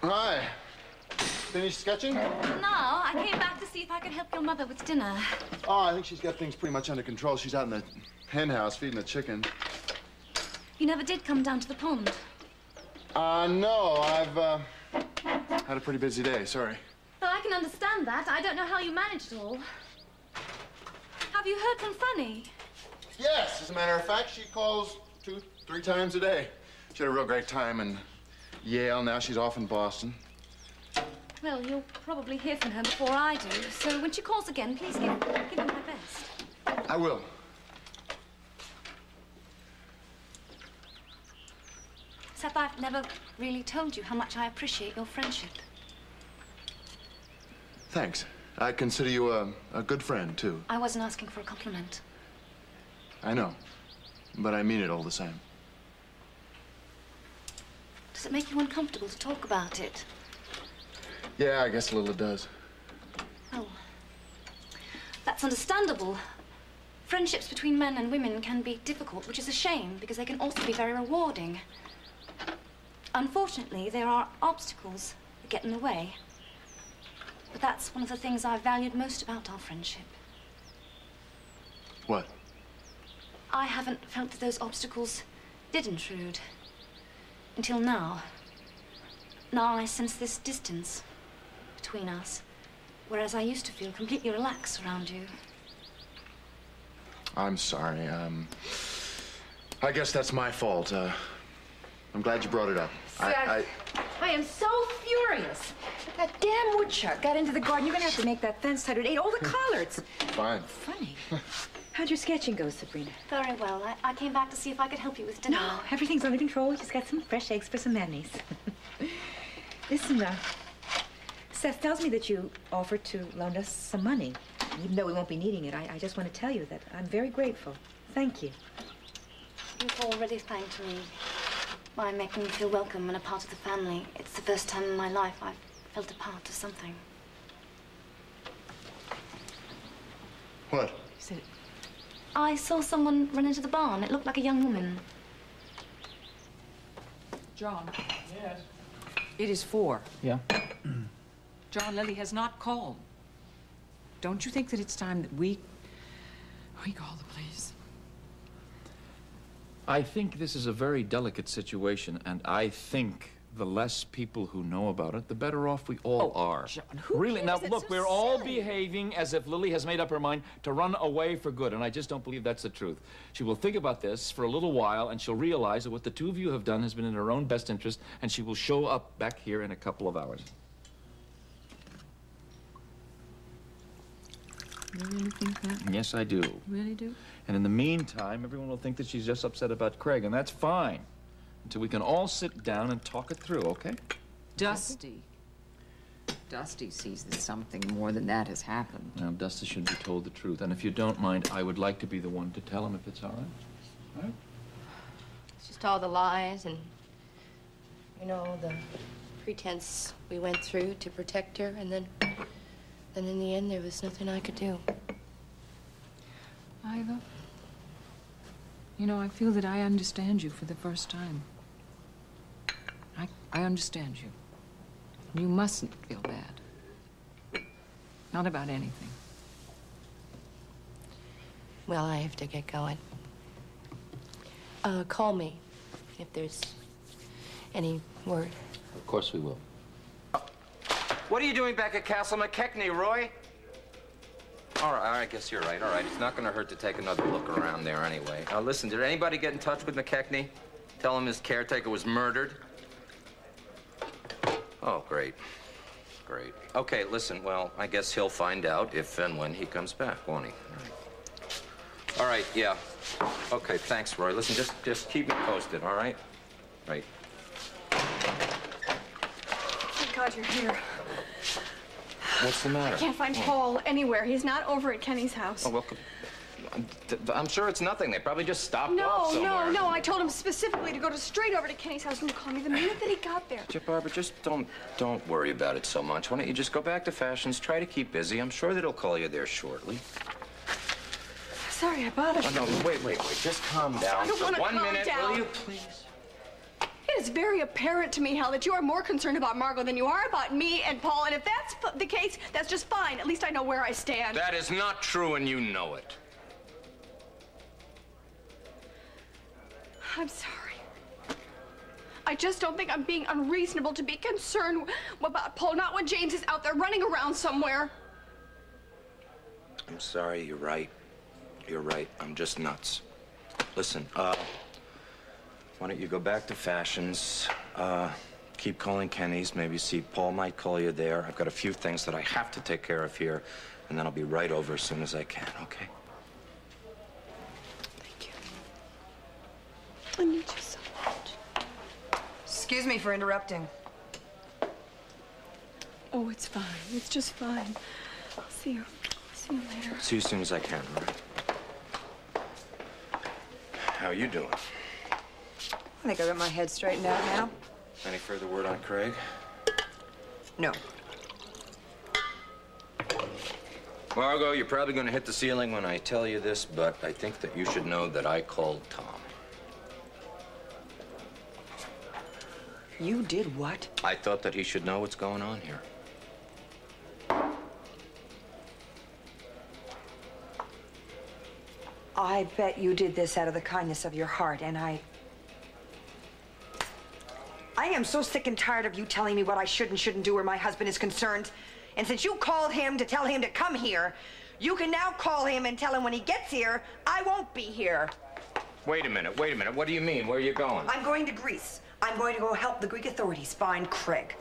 Hi. Finished sketching? No, I came back to see if I could help your mother with dinner. Oh, I think she's got things pretty much under control. She's out in the hen house feeding the chicken. You never did come down to the pond? No, I've had a pretty busy day, sorry. Though I can understand that. I don't know how you managed it all. Have you heard from Franny? Yes, as a matter of fact, she calls 2, 3 times a day. She had a real great time in Yale. Now she's off in Boston. Well, you'll probably hear from her before I do. So when she calls again, please give her my best. I will. Seth, I've never really told you how much I appreciate your friendship. Thanks. I consider you a good friend, too. I wasn't asking for a compliment. I know, but I mean it all the same. Does it make you uncomfortable to talk about it? Yeah, I guess a little it does. Oh, that's understandable. Friendships between men and women can be difficult, which is a shame, because they can also be very rewarding. Unfortunately, there are obstacles that get in the way. But that's one of the things I've valued most about our friendship. What? I haven't felt that those obstacles did intrude. Until now. Now I sense this distance between us, whereas I used to feel completely relaxed around you. I'm sorry. I guess that's my fault. I'm glad you brought it up. Seth, I am so furious. That damn woodchuck got into the garden. You're gonna have to make that fence tighter. It ate all the collards. Fine. Funny. How'd your sketching go, Sabrina? Very well. I came back to see if I could help you with dinner. No, everything's under control. We just got some fresh eggs for some mayonnaise. Listen, Seth tells me that you offered to loan us some money. Even though we won't be needing it, I just want to tell you that I'm very grateful. Thank you. You've already thanked me by making me feel welcome and a part of the family. It's the first time in my life I've felt a part of something. What? You said it. I saw someone run into the barn. It looked like a young woman. John. Yes. It is 4. Yeah. John, Lily has not called. Don't you think that it's time that we call the police? I think this is a very delicate situation, and I think the less people who know about it, the better off we all are. John, who really? cares? Now, It's look, so we're all silly. behaving as if Lily has made up her mind to run away for good, and I just don't believe that's the truth. She will think about this for a little while, and she'll realize that what the two of you have done has been in her own best interest, and she will show up back here in a couple of hours. You really think that? Yes, I do. Really do? And in the meantime, everyone will think that she's just upset about Craig, and that's fine. Until we can all sit down and talk it through, okay? Dusty. Dusty sees that something more than that has happened. Now, Dusty should be told the truth. And if you don't mind, I would like to be the one to tell him if it's all right. All right? It's just all the lies and, you know, the pretense we went through to protect her, and then in the end, there was nothing I could do. Ida, you know, I feel that I understand you for the first time. I understand you. You mustn't feel bad. Not about anything. Well, I have to get going. Call me if there's any word. Of course we will. What are you doing back at Castle McKechnie, Roy? All right, I guess you're right. All right, it's not going to hurt to take another look around there anyway. Listen, did anybody get in touch with McKechnie? Tell him his caretaker was murdered? Oh, great. Great. Okay, listen, well, I guess he'll find out if and when he comes back, won't he? All right, yeah. Okay, thanks, Roy. Listen, just keep me posted, all right? Right. Thank God you're here. What's the matter? I can't find Paul anywhere. He's not over at Kenny's house. Oh, well, I'm sure it's nothing. They probably just stopped off somewhere. No. I told him specifically to go straight over to Kenny's house and call me the minute that he got there. Barbara, just don't worry about it so much. Why don't you just go back to Fashions, try to keep busy. I'm sure that he'll call you there shortly. Sorry, I bothered you. Oh, no, wait. Just calm down. I don't want to for 1 calm minute, down. will you, please? It is very apparent to me, Hal, that you are more concerned about Margot than you are about me and Paul, and if that's the case, that's just fine. At least I know where I stand. That is not true, and you know it. I'm sorry. I just don't think I'm being unreasonable to be concerned about Paul, not when James is out there running around somewhere. I'm sorry, you're right. You're right. I'm just nuts. Listen, why don't you go back to Fashions, keep calling Kenny's, maybe see Paul might call you there. I've got a few things that I have to take care of here, and then I'll be right over as soon as I can, okay? Thank you. I need you so much. Excuse me for interrupting. Oh, it's fine. It's just fine. I'll see you. See you later. See you as soon as I can, all right? How you doing? I think I got my head straightened out now. Any further word on Craig? No. Margot, you're probably going to hit the ceiling when I tell you this, but I think that you should know that I called Tom. You did what? I thought that he should know what's going on here. I bet you did this out of the kindness of your heart, and I am so sick and tired of you telling me what I should and shouldn't do where my husband is concerned. And since you called him to tell him to come here, you can now call him and tell him when he gets here, I won't be here. Wait a minute, wait a minute. What do you mean? Where are you going? I'm going to Greece. I'm going to go help the Greek authorities find Craig.